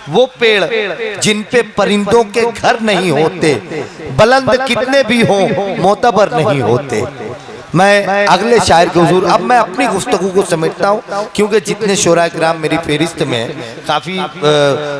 वो पेड़ जिन पे परिंदों के घर नहीं होते, बुलंद कितने भी हों मोतबर नहीं होते। मैं अगले शायर के हुजूर अब मैं अपनी गुफ्तगू को समेटता हूँ, क्योंकि जितने शोरा किराम मेरी फेरिस्त में काफ़ी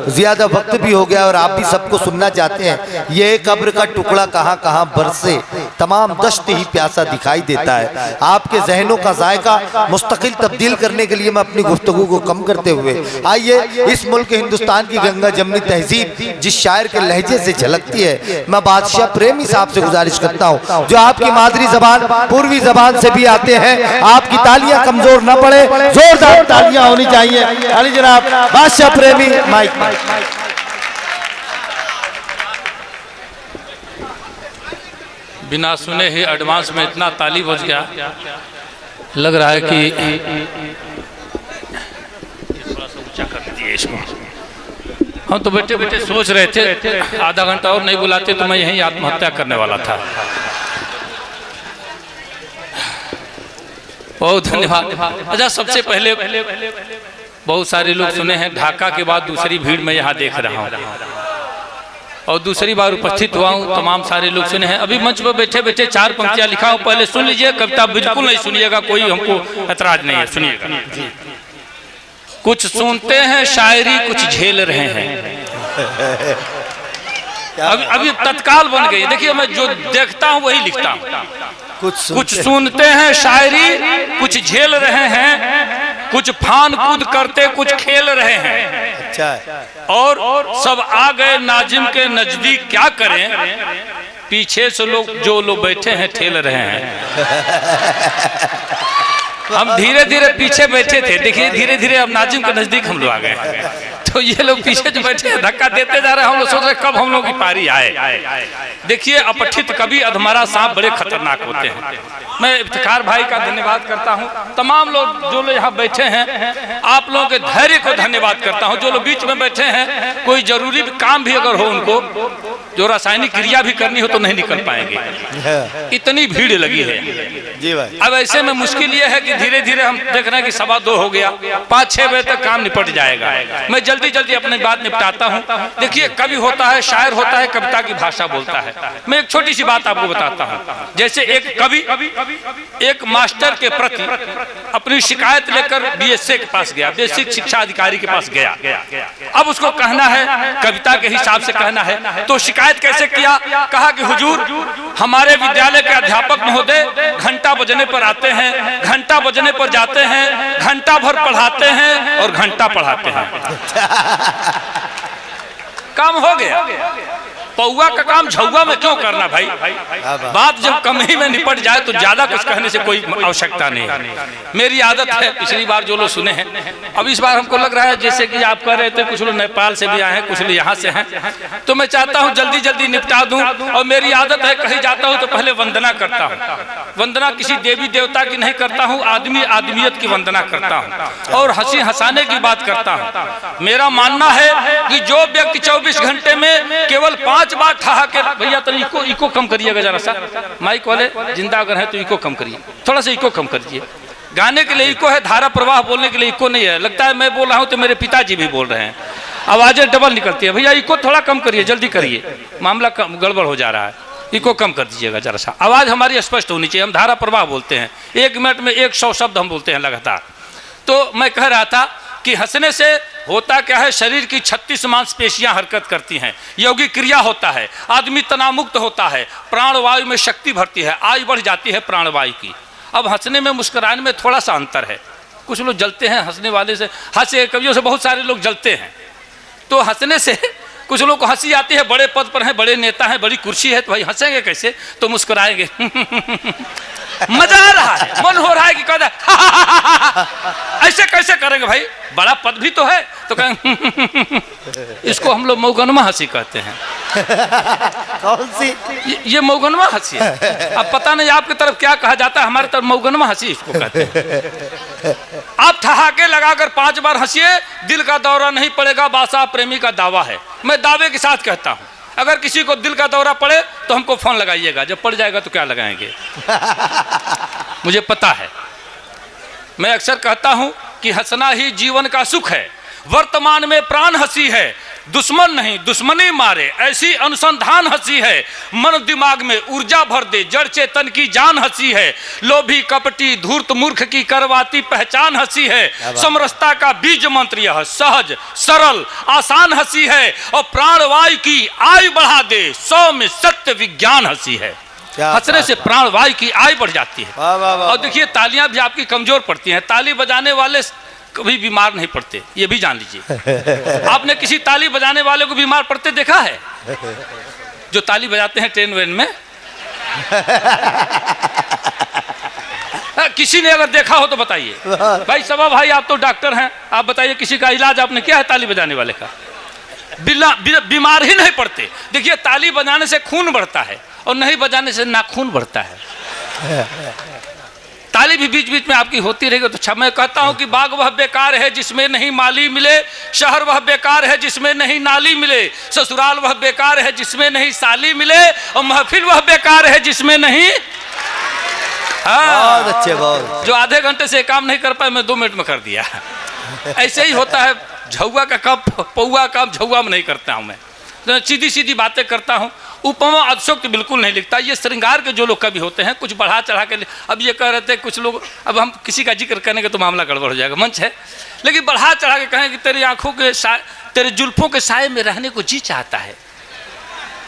ज़्यादा वक्त भी हो गया और आप भी सबको सुनना चाहते हैं। ये कब्र का टुकड़ा कहाँ कहाँ बरसे, तमाम दश्त ही प्यासा दिखाई देता है। आपके जहनों का जायका मुस्तकिल तब्दील करने के लिए मैं अपनी गुफ्तगू को कम करते हुए आइए इस मुल्क हिंदुस्तान की गंगा जमनी तहजीब जिस शायर के लहजे से झलकती है, मैं बादशाह प्रेमी साहब से गुजारिश करता हूँ जो आपकी मादरी जबान पूर्वी जबान से भी आते हैं, आपकी तालियां कमजोर न पड़े, जोरदार तालियां होनी चाहिए। अली जनाब बादशाह प्रेमी माइक। बिना सुने ही एडवांस में इतना ताली बज गया, लग रहा है कि थोड़ा सा ऊंचा कर दीजिए इसको। हम तो बैठे बैठे सोच रहे थे आधा घंटा और नहीं बुलाते तो मैं यहीं आत्महत्या करने वाला था। बहुत धन्यवाद। अच्छा, सबसे पहले बहुत सारे लोग सुने हैं, ढाका के बाद दूसरी भीड़ में यहाँ देख रहा हूँ और दूसरी बार उपस्थित हुआ हूँ। तमाम सारे लोग सुने हैं। अभी मंच पर बैठे बैठे 4 पंक्तियाँ लिखा हूँ, पहले सुन लीजिए। कविता बिल्कुल नहीं सुनिएगा, कोई हमको ऐतराज नहीं है, सुनिएगा। कुछ सुनते हैं शायरी, कुछ झेल रहे हैं। अभी तत्काल बन गई। देखिए, मैं जो देखता हूँ वही लिखता हूँ। कुछ सुनते हैं शायरी, कुछ झेल रहे हैं, कुछ फान कूद करते कुछ खेल रहे हैं। अच्छा। और सब आ गए नाजिम के नजदीक, क्या करें, पीछे से जो लोग बैठे हैं ठेल रहे हैं। हम धीरे धीरे पीछे बैठे थे, देखिए धीरे धीरे अब नाजिम के नजदीक हम लोग आ गए। तो ये लोग पीछे जो बैठे हैं धक्का देते जा रहे हैं। हम लोग सोच रहे कब हम लोग की पारी आए। देखिए, अपठित कवि अधमरा सांप बड़े खतरनाक होते हैं। मैं इफ्तिखार भाई का धन्यवाद करता हूँ, तमाम लोग जो लोग यहाँ बैठे हैं आप लोगों के धैर्य को धन्यवाद करता हूँ। जो लोग बीच में बैठे हैं, कोई जरूरी काम भी अगर हो, उनको जो रासायनिक क्रिया भी करनी हो तो नहीं निकल पाएंगे, इतनी भीड़ लगी है जी भाई। अब ऐसे में मुश्किल ये है कि धीरे धीरे हम देख रहे हैं कि 2:15 हो गया, 5-6 बजे तक काम निपट जाएगा। मैं जल्दी जल्दी अपनी बात निपटाता हूँ। देखिए, कवि होता है, शायर होता है, कविता की भाषा बोलता है। मैं एक छोटी सी बात आपको बताता हूँ। जैसे एक कवि एक मास्टर के प्रति अपनी शिकायत लेकर बीएसए के पास गया, बेसिक शिक्षा अधिकारी के पास गया। अब उसको कहना है, कविता के हिसाब से कहना है, तो शिकायत कैसे किया? कहा कि हुजूर, हमारे विद्यालय के अध्यापक महोदय घंटा बजने पर आते हैं, घंटा बजने पर जाते हैं, घंटा भर पढ़ाते हैं और घंटा पढ़ाते हैं। काम हो गया। पौआ का काम झौवा में क्यों करना भाई? बात जब कम ही में निपट जाए तो ज्यादा कुछ कहने से कोई आवश्यकता नहीं है। मेरी आदत है, पिछली बार जो लोग सुने हैं, अब इस बार हमको लग रहा है जैसे कि आप कह रहे थे कुछ लोग नेपाल से भी आए हैं, कुछ लोग यहाँ से हैं, तो मैं चाहता हूँ जल्दी जल्दी निपटा दूं। और मेरी आदत है, कहीं जाता हूँ तो पहले वंदना करता हूँ। वंदना किसी देवी देवता की नहीं करता हूँ, आदमी आदमियत की वंदना करता हूँ और हंसी हंसाने की बात करता हूँ। मेरा मानना है कि जो व्यक्ति 24 घंटे में केवल 5 बार ठहा के, भैया तो इको कम करिएगा जरा सा, माइक वाले जिंदा अगर है तो इको कम करिए, थोड़ा सा इको कम करिए। गाने के लिए इको है, धारा प्रवाह बोलने के लिए इको नहीं है। लगता है मैं बोल रहा हूँ तो मेरे पिताजी भी बोल रहे हैं, आवाजें डबल निकलती है। भैया इको थोड़ा कम करिए, जल्दी करिए, मामला गड़बड़ हो जा रहा है। इको कम कर दीजिएगा जरा सा, आवाज हमारी स्पष्ट होनी चाहिए। हम धारा प्रवाह बोलते हैं, 1 मिनट में 100 शब्द हम बोलते हैं लगातार। तो मैं कह रहा था कि हंसने से होता क्या है, शरीर की 36 मांसपेशियां हरकत करती हैं, यौगिक क्रिया होता है, आदमी तनावमुक्त होता है, प्राणवायु में शक्ति भरती है, आयु बढ़ जाती है प्राणवायु की। अब हंसने में मुस्कुराने में थोड़ा सा अंतर है। कुछ लोग जलते हैं हंसने वाले से, हंसे कवियों से बहुत सारे लोग जलते हैं। तो हंसने से कुछ लोग को हंसी आती है, बड़े पद पर हैं, बड़े नेता हैं, बड़ी कुर्सी है, तो भाई हंसेंगे कैसे? तो मुस्कुराएंगे। मजा आ रहा है, मन हो रहा है कि कहता ऐसे कैसे करेंगे भाई, बड़ा पद भी तो है, तो कहेंगे। इसको हम लोग मौगनमा हंसी कहते हैं। कौन सी? ये मौगनमा हंसी है। अब पता नहीं आपकी तरफ क्या कहा जाता है, हमारी तरफ मौगनमा हंसी इसको कहते हैं। आप ठहाके लगाकर 5 बार हंसिए, दिल का दौरा नहीं पड़ेगा, बादशाह प्रेमी का दावा है। मैं दावे के साथ कहता हूँ, अगर किसी को दिल का दौरा पड़े तो हमको फोन लगाइएगा, जब पड़ जाएगा तो क्या लगाएंगे? मुझे पता है। मैं अक्सर कहता हूं कि हंसना ही जीवन का सुख है, वर्तमान में प्राण हंसी है, दुश्मन नहीं दुश्मनी मारे, ऐसी अनुसंधान हंसी है, मन दिमाग में ऊर्जा भर दे, जड़ चेतन की जान हंसी है, लोभी कपटी धूर्त मूर्ख की करवाती पहचान हंसी है, समरसता का बीज मंत्र यह सहज सरल आसान हंसी है, और प्राणवायु की आयु बढ़ा दे, 100 में सत्य विज्ञान हंसी है। हंसने से प्राणवायु की आयु बढ़ जाती है। और देखिए तालियां भी आपकी कमजोर पड़ती हैं, ताली बजाने वाले कभी बीमार नहीं पड़ते, ये भी जान लीजिए। आपने किसी ताली बजाने वाले को बीमार पड़ते देखा है? जो ताली बजाते हैं ट्रेन वेन में किसी ने अगर देखा हो तो बताइए। भाई सबा भाई आप तो डॉक्टर हैं, आप बताइए किसी का इलाज आपने किया है ताली बजाने वाले का? बीमार ही नहीं पड़ते। देखिए ताली बजाने से खून बढ़ता है और नहीं बजाने से नाखून बढ़ता है। ताली भी बीच बीच में आपकी होती रहेगी तो मैं कहता हूं कि बाग वह बेकार है जिसमें नहीं माली मिले, शहर वह बेकार है जिसमें नहीं नाली मिले, ससुराल वह बेकार है जिसमें नहीं साली मिले, और महफिल वह बेकार है जिसमें नहीं। हाँ, बहुत अच्छे, बहुत। जो आधे घंटे से काम नहीं कर पाए मैं 2 मिनट में कर दिया। ऐसे ही होता है, झौआ का काम पौआ काम झौआ में नहीं करता हूं मैं, तो सीधी सीधी बातें करता हूं। उपमा अतिशयोक्ति बिल्कुल नहीं लिखता। ये श्रृंगार के जो लोग कवि होते हैं कुछ बढ़ा चढ़ा के, अब ये कह रहे थे कुछ लोग, अब हम किसी का जिक्र करने के तो मामला गड़बड़ हो जाएगा, मंच है, लेकिन बढ़ा चढ़ा के कहें कि तेरी आंखों के तेरे जुल्फों के साए में रहने को जी चाहता है,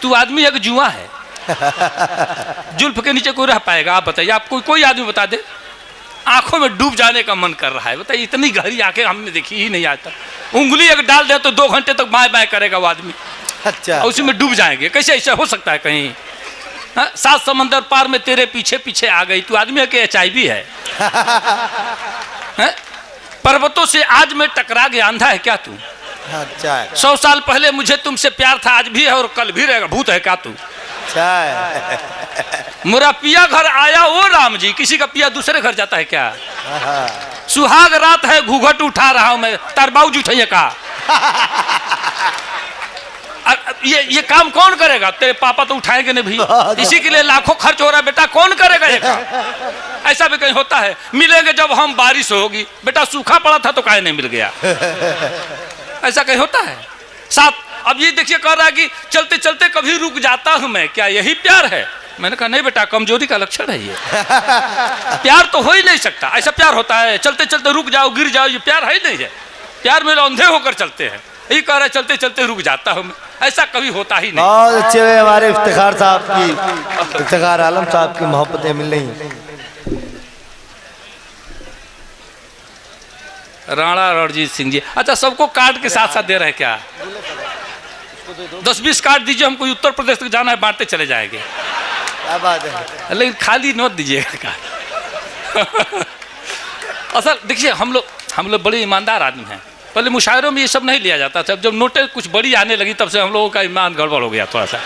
तू आदमी एक जुआ है, जुल्फ के नीचे कोई रह पाएगा? आप बताइए, आप कोई आदमी बता दे आंखों में डूब जाने का मन कर रहा है, बताइए। इतनी गहरी आंखें हमने देखी ही नहीं आज तक। उंगली अगर डाल दे तो 2 घंटे तक बाएं बाएं करेगा वो आदमी। अच्छा, उसी में डूब जाएंगे। कैसे ऐसा हो सकता है कहीं? 7 समंदर पार में तेरे पीछे पीछे आ गई, तू आदमी के HIV है? पर्वतों से आज मैं टकरा गया, अंधा है क्या तू? अच्छा, 100 साल पहले मुझे तुमसे प्यार था, आज भी है और कल भी रहेगा, भूत है क्या तू? मेरा पिया घर आया ओ राम जी, किसी का पिया दूसरे घर जाता है क्या? सुहाग रात है घूंघट उठा रहा हूं मैं, तार बाबूजी उठाइए का। ये काम कौन करेगा? तेरे पापा तो उठाएंगे नहीं भी, इसी के लिए लाखों खर्च हो रहा है बेटा, कौन करेगा ये काम? ऐसा भी कहीं होता है? मिलेंगे जब हम बारिश होगी, बेटा सूखा पड़ा था तो काहे नहीं मिल गया? ऐसा कहीं होता है? साथ अब ये देखिए कह रहा है कि चलते चलते कभी रुक जाता हूं मैं, क्या यही प्यार है? मैंने कहा नहीं बेटा, कमजोरी का लक्षण है ये। प्यार तो हो ही नहीं सकता। ऐसा प्यार होता है चलते चलते रुक जाओ गिर जाओ, ये प्यार है ही नहीं है। प्यार में अंधे होकर चलते हैं। यही कह रहा है चलते चलते रुक जाता हूं मैं, ऐसा कभी होता ही नहीं। बहुत अच्छे हुए हमारे इफ्तिखार साहब की, इफ्तिखार आलम साहब की मोहब्बतें मिल रही। राणा रणजीत सिंह जी, अच्छा सबको कार्ड के साथ साथ दे रहे हैं क्या? 10-20 कार्ड दीजिए, हमको उत्तर प्रदेश तक जाना है, बांटते चले जाएंगे। क्या बात है, लेकिन खाली नोट दीजिएगा कार्ड। असल देखिए हम लोग बड़े ईमानदार आदमी हैं। पहले मुशायरों में ये सब नहीं लिया जाता था, जब नोटें कुछ बड़ी आने लगी तब से हम लोगों का ईमान गड़बड़ हो गया थोड़ा सा।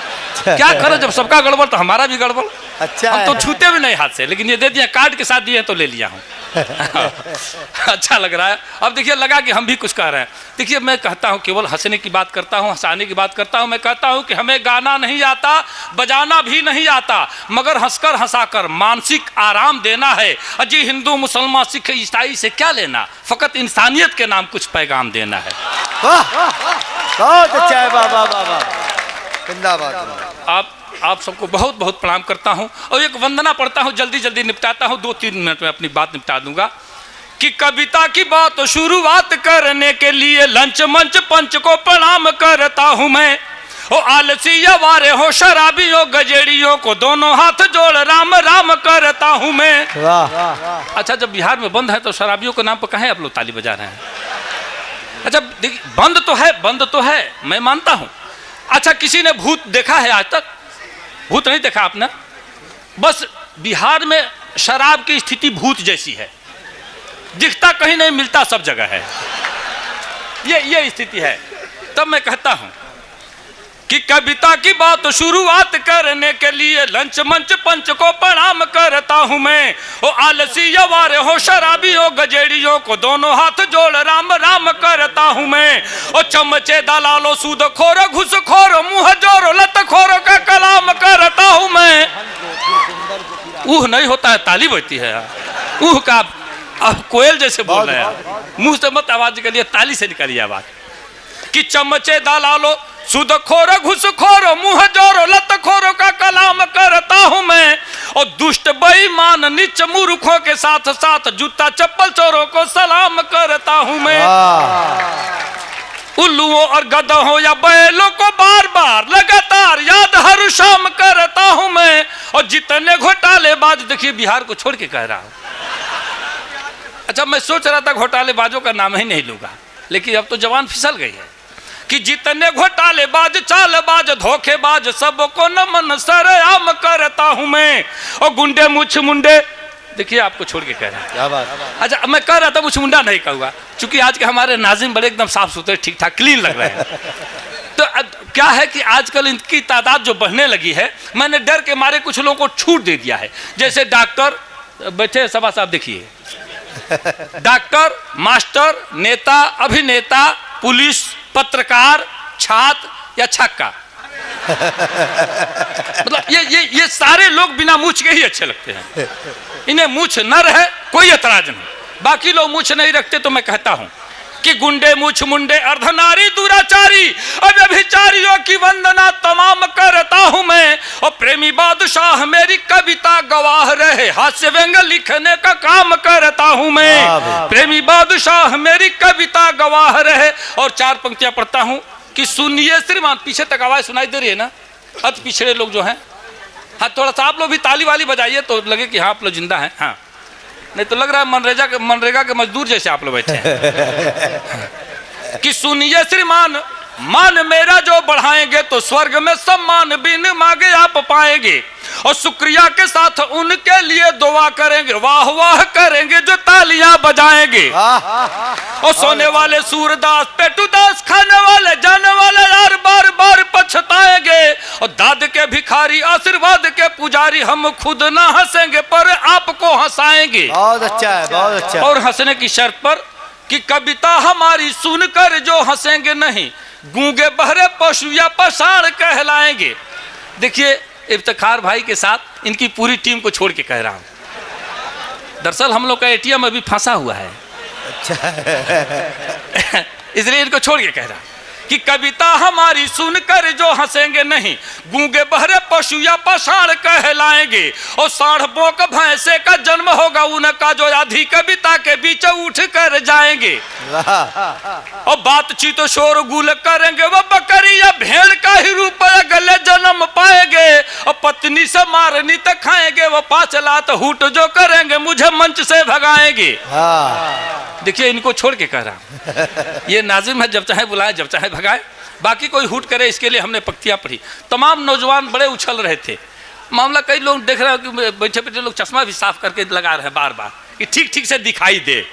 क्या करें, जब सबका गड़बड़ तो हमारा भी गड़बड़। अच्छा, हम तो छूते भी नहीं हाथ से, लेकिन ये दे दिया, कार्ड के साथ दिए तो ले लिया हूँ। अच्छा लग रहा है। अब देखिए लगा कि हम भी कुछ कह रहे हैं। देखिए मैं कहता हूँ केवल हंसने की बात करता हूँ, हंसाने की बात करता हूँ। मैं कहता हूँ कि हमें गाना नहीं आता, बजाना भी नहीं आता, मगर हंसकर हंसाकर मानसिक आराम देना है। अजी हिंदू मुसलमान सिख ईसाई से क्या लेना, फकत इंसानियत के नाम कुछ पैगाम देना है। बहुत अच्छा है, बाबा बाबा जिंदाबाद। आप सबको बहुत बहुत प्रणाम करता हूं और एक वंदना पढ़ता हूं, जल्दी जल्दी निपटाता हूं, 2-3 मिनट में अपनी बात निपटा दूंगा। कि कविता की बात शुरुआत करने के लिए लंच मंच पंच को प्रणाम करता हूं मैं। ओ आलसी अवारे हो शराबियों गजेड़ियों को दोनों हाथ जोड़ राम राम करता हूं मैं। वाह। अच्छा जब बिहार में बंद है तो शराबियों के नाम पर कहें आप लोग ताली बजा रहे हैं? अच्छा बंद तो है मैं मानता हूं। अच्छा किसी ने भूत देखा है आज तक? भूत नहीं देखा आपने? बस बिहार में शराब की स्थिति भूत जैसी है, दिखता कहीं नहीं मिलता सब जगह है, ये स्थिति है। तब मैं कहता हूं कि कविता की बात शुरुआत करने के लिए लंच मंच पंच को प्रणाम करता हूं मैं। ओ आलसी अवारे हो शराबियों गजेड़ियों को दोनों हाथ जोड़ राम राम करता हूं मैं। ओ चमचे दलालो सूद खोर घुस खोर मुंह जोर लत खोर का कलाम करता हूं मैं। नहीं होता है ताली बजती है, का अब कोयल जैसे बोल रहे हैं, मुंह से मत आवाज निकलिए, ताली से निकलिए आवाज। कि चमचे दलालो सुद खोरो घुस खोरो मुंह जोरो लत खोरो का कलाम करता हूं मैं, और दुष्ट बेईमान नीच मूर्खों के साथ साथ जूता चप्पल चोरों को सलाम करता हूं मैं। उल्लुओं और गधों या बैलों को बार बार लगातार याद हर शाम करता हूं मैं, और जितने घोटालेबाज, देखिए बिहार को छोड़ के कह रहा हूं। अच्छा, मैं सोच रहा था घोटालेबाजों का नाम ही नहीं लूंगा, लेकिन अब तो जवान फिसल गई है। कि जितने घोटालेबाज चालबाज धोखेबाज सबको नमन सरेआम करता हूं मैं, और गुंडे मुछ मुंडे, देखिए आपको छोड़ के कह रहा है। क्या बात। अच्छा, मैं कह रहा था मुछ मुंडा नहीं कहूँगा, क्योंकि आज के हमारे नाज़िम बड़े एकदम साफ सुथरे ठीक ठाक क्लीन लग रहे हैं। तो क्या है कि आजकल इनकी तादाद जो बढ़ने लगी है, मैंने डर के मारे कुछ लोगों को छूट दे दिया है। जैसे डॉक्टर बैठे सभा साहब, देखिए डॉक्टर, मास्टर, नेता, अभिनेता, पुलिस, पत्रकार, छात्र या छक्का, मतलब ये सारे लोग बिना मूछ के ही अच्छे लगते हैं। इन्हें मूछ न रहे कोई एतराज नहीं, बाकी लोग मूछ नहीं रखते। तो मैं कहता हूं कि गुंडे मूछ मुंडे अर्धनारी दुराचारी अव्यभिचारियों की वंदना तमाम करता हूं मैं, और प्रेमी बादशाह मेरी कविता गवाह रहे, हास्य व्यंग लिखने का काम करता हूं मैं। प्रेमी बादशाह मेरी कविता गवाह रहे, और 4 पंक्तियां पढ़ता हूं कि सुनिए श्रीमान, पीछे तक आवाज सुनाई दे रही है ना, अति पिछड़े लोग जो हैं, हाँ थोड़ा सा आप लोग भी ताली वाली बजाइए तो लगे कि हाँ आप लोग जिंदा हैं। हाँ, नहीं तो लग रहा है मनरेगा के मजदूर जैसे आप लोग बैठे हैं। कि सुनिए श्रीमान, मान मेरा जो बढ़ाएंगे तो स्वर्ग में सम्मान बिन मांगे आप पाएंगे, और शुक्रिया के साथ उनके लिए दुआ करेंगे, वाह वाह करेंगे जो तालियां बजाएंगे। और सोने वाले सूरदास पेटूदास, खाने वाले जाने वाले यार बार बार पछताएंगे, और दाद के भिखारी आशीर्वाद के पुजारी हम खुद ना हंसेंगे पर आपको हंसाएंगे। बहुत अच्छा है, बहुत अच्छा। और हंसने की शर्त पर कि कविता हमारी सुनकर जो हंसेंगे नहीं, गूंगे बहरे पशु या पसार कहलाएंगे। देखिए इफ्तिखार भाई के साथ इनकी पूरी टीम को छोड़ के कह रहा हूं। दरअसल हम लोग का एटीएम अभी फंसा हुआ है, अच्छा इसलिए इनको छोड़ के कह रहा हूं कि कविता हमारी सुनकर जो हंसेंगे नहीं, गूंगे बहरे पशु या पसार कहलाएंगे, और साढ़ बोक भैंसे का जन्म होगा उनका जो आधी कविता के बीच उठ कर जाएंगे। और बातचीत तो शोर गुल करेंगे वो बकरी या भेड़ का ही रूप गले जन्म पाएंगे, और पत्नी से मारनी तक खाएंगे वो 5 लात हुट जो करेंगे मुझे मंच से भगाएंगे। देखिए इनको छोड़ के कह रहा हूं, ये नाजिम है, जब चाहे बुलाए जब चाहे भगाए, बाकी कोई हुट करे इसके लिए हमने पंक्तियां पढ़ी। तमाम नौजवान बड़े उछल रहे थे। मामला कई लोग देख रहे हैं कि बैठे बैठे लोग चश्मा भी साफ करके लगा रहे हैं बार बार कि ठीक ठीक से दिखाई दे।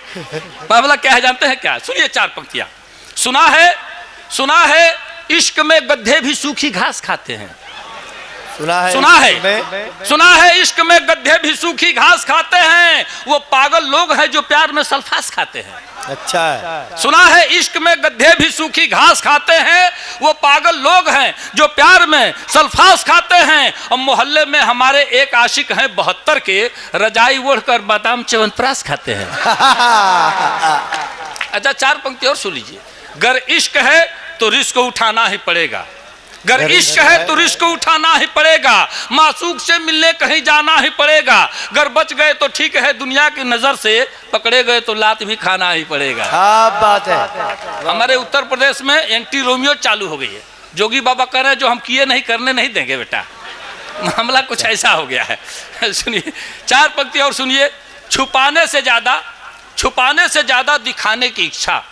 मामला क्या है जानते हैं क्या? सुनिए 4 पंक्तियां। सुना है इश्क में गड्ढे भी सूखी घास खाते हैं। सुना है इश्क में गड्ढे भी सूखी घास खाते हैं, वो पागल लोग हैं जो प्यार में सल्फास खाते हैं। अच्छा है। सुना है इश्क में गड्ढे भी सूखी घास खाते हैं, वो पागल लोग हैं जो प्यार में सल्फास खाते हैं। और मोहल्ले में हमारे एक आशिक हैं 72 के, रजाई ओढ़कर बादाम च्यवनप्राश खाते हैं। अच्छा 4 पंक्ति और सुन लीजिए। गर इश्क है तो रिस्क उठाना ही पड़ेगा, गर इश्क है तो रिस्क उठाना ही पड़ेगा, मासूक से मिलने कहीं जाना ही पड़ेगा, गर बच गए तो ठीक है दुनिया की नजर से, पकड़े गए तो लात भी खाना ही पड़ेगा। हाँ बात है। हमारे उत्तर प्रदेश में एंटी रोमियो चालू हो गई है। जोगी बाबा कह रहे हैं जो हम किए नहीं करने नहीं देंगे बेटा। मामला कुछ ऐसा हो गया है। सुनिए 4 पंक्ति और सुनिए। छुपाने से ज्यादा दिखाने की इच्छा,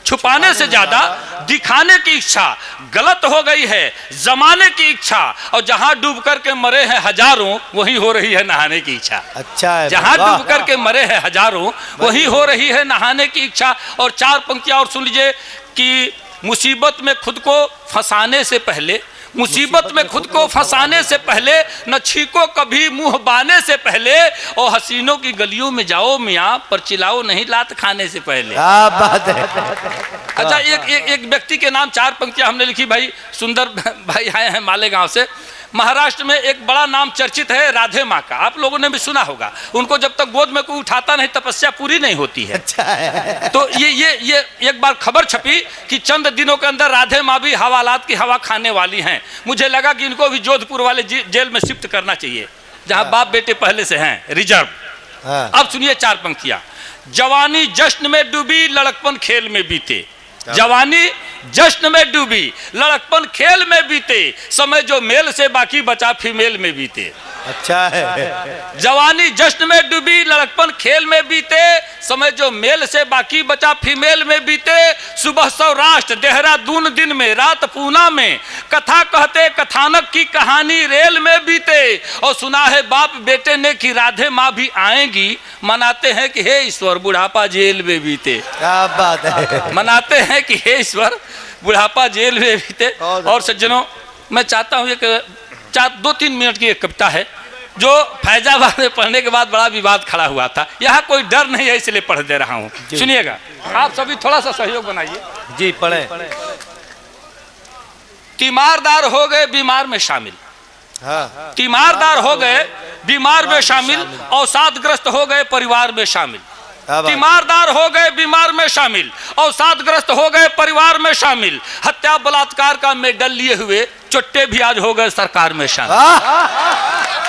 छुपाने से ज्यादा दिखाने की इच्छा गलत हो गई है जमाने की इच्छा, और जहां डूब करके मरे हैं हजारों वहीं हो रही है नहाने की इच्छा। अच्छा है। जहां डूब करके मरे हैं हजारों वहीं हो रही है नहाने की इच्छा। और 4 पंक्तियां और सुन लीजिए कि मुसीबत में खुद को फंसाने से पहले, मुसीबत में खुद को फंसाने से पहले, न छीको कभी मुंह बाने से पहले, और हसीनों की गलियों में जाओ मियाँ पर चिल्लाओ नहीं लात खाने से पहले। क्या बात है। अच्छा एक व्यक्ति के नाम 4 पंक्तियां हमने लिखी। भाई सुंदर भाई आए हैं मालेगांव से, महाराष्ट्र में एक बड़ा नाम चर्चित है राधे माँ का, आप लोगों ने भी सुना होगा। उनको जब तक गोद में कोई उठाता नहीं तपस्या पूरी नहीं होती है। अच्छा है। तो ये एक बार खबर छपी कि चंद दिनों के अंदर राधे माँ भी हवालात की हवा खाने वाली हैं। मुझे लगा कि इनको भी जोधपुर वाले जेल में शिफ्ट करना चाहिए, जहाँ बाप बेटे पहले से हैं रिजर्व। अब सुनिए 4 पंक्तियां। जवानी जश्न में डूबी, लड़कपन खेल में बीते। जवानी जश्न में डूबी, लड़कपन खेल में बीते, समय जो मेल से बाकी बचा फीमेल में बीते। अच्छा है। जवानी जश्न में डूबी, लड़कपन खेल में बीते, समय जो मेल से बाकी बचा फीमेल में बीते। सुबह सौराष्ट्र देहरादून दिन में, रात पूना में, कथा कहते कथानक की कहानी रेल में बीते। और सुना है बाप बेटे ने कि राधे माँ भी आएंगी, मनाते हैं कि हे ईश्वर बुढ़ापा जेल में बीते। क्या बात है। मनाते हैं कि हे ईश्वर बुढ़ापा जेल में बीते। और सज्जनों, मैं चाहता हूँ एक 2-3 मिनट की एक कविता है जो फैजाबाद में पढ़ने के बाद बड़ा विवाद खड़ा हुआ था। यहाँ कोई डर नहीं है इसलिए पढ़ दे रहा हूँ, सुनिएगा। आप सभी थोड़ा सा सहयोग बनाइए। जी पढ़े। तीमारदार हो गए बीमार में शामिल। हाँ। तीमारदार हो गए बीमार में शामिल, अवसादग्रस्त हो गए परिवार में शामिल। तीमारदार हो गए बीमार में शामिल, अवसादग्रस्त हो गए परिवार में शामिल। हत्या बलात्कार का मेडल लिए हुए चुट्टे भी आज हो गए सरकार में शामिल।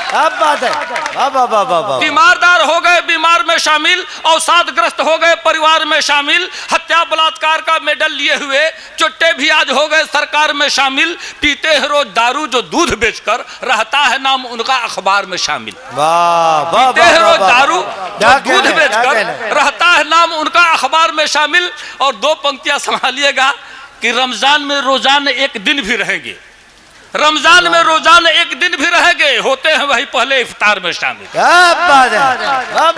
अब बात है। तीमारदार हो गए बीमार में शामिल, अवसादग्रस्त हो गए परिवार में शामिल। हत्या बलात्कार का मेडल लिए हुए चुट्टे भी आज हो गए सरकार में शामिल। पीते हैं रोज दारू जो दूध बेचकर, रहता है नाम उनका अखबार में शामिल। पीते हैं रोज दारू जो दूध बेचकर, रहता है नाम उनका अखबार में शामिल। और 2 पंक्तियां संभालिएगा कि रमजान में रोजाना एक दिन भी रहेंगे, रमजान में रोजाना एक दिन भी रहेंगे, होते हैं वही पहले इफ्तार में शामिल।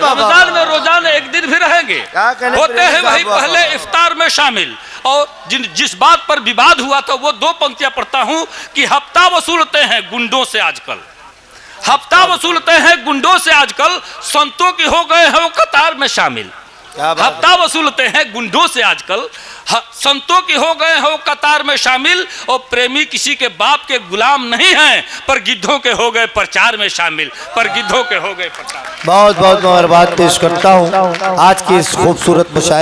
रमजान में रोजाना एक दिन भी रहेंगे, होते हैं वही पहले इफ्तार में शामिल। और जिस बात पर विवाद हुआ था वो 2 पंक्तियां पढ़ता हूं कि हफ्ता वसूलते हैं गुंडों से आजकल, हफ्ता वसूलते हैं गुंडों से आजकल, संतों की हो गए हैं वो कतार में शामिल। हफ्ता वसूलते हैं गुंडों से आजकल, संतों की हो गए हैं वो कतार में शामिल। और प्रेमी किसी के बाप के गुलाम नहीं हैं, पर गिद्धों के हो गए प्रचार में शामिल, पर गिद्धों के हो गए प्रचार। बहुत बहुत मुबारकबाद पेश करता हूँ आज की इस खूबसूरत मुशायरे